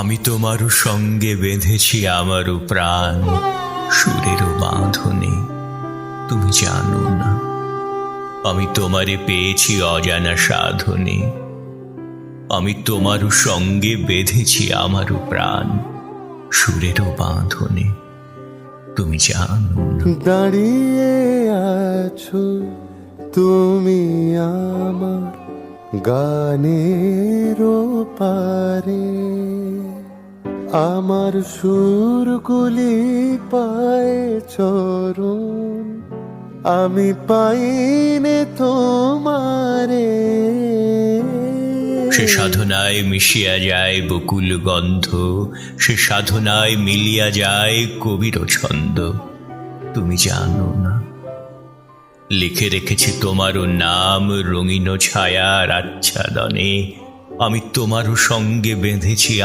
আমি তোমারও সঙ্গে বেঁধেছি আমারও প্রাণ, সুরেরও বাঁধনে। তুমি জানো না আমি তোমারে পেয়েছি অজানা সাধনে। আমি তোমারও সঙ্গে বেঁধেছি আমারও প্রাণ, সুরেরও বাঁধনে। তুমি জানো না। দাঁড়িয়ে আছো তুমি আমার গানের পারে, আমার সুরগুলি পায় চরণ, আমি পাইনে তোমারে। সে সাধনায় মিশিয়া যায় বকুল গন্ধ, সে সাধনায় মিলিয়া যায় কবির ছন্দ। তুমি জানো না লিখে রেখেছি তোমারও নাম রঙিন ছায়ার আচ্ছাদনে। আমি তোমারও সঙ্গে বেঁধেছি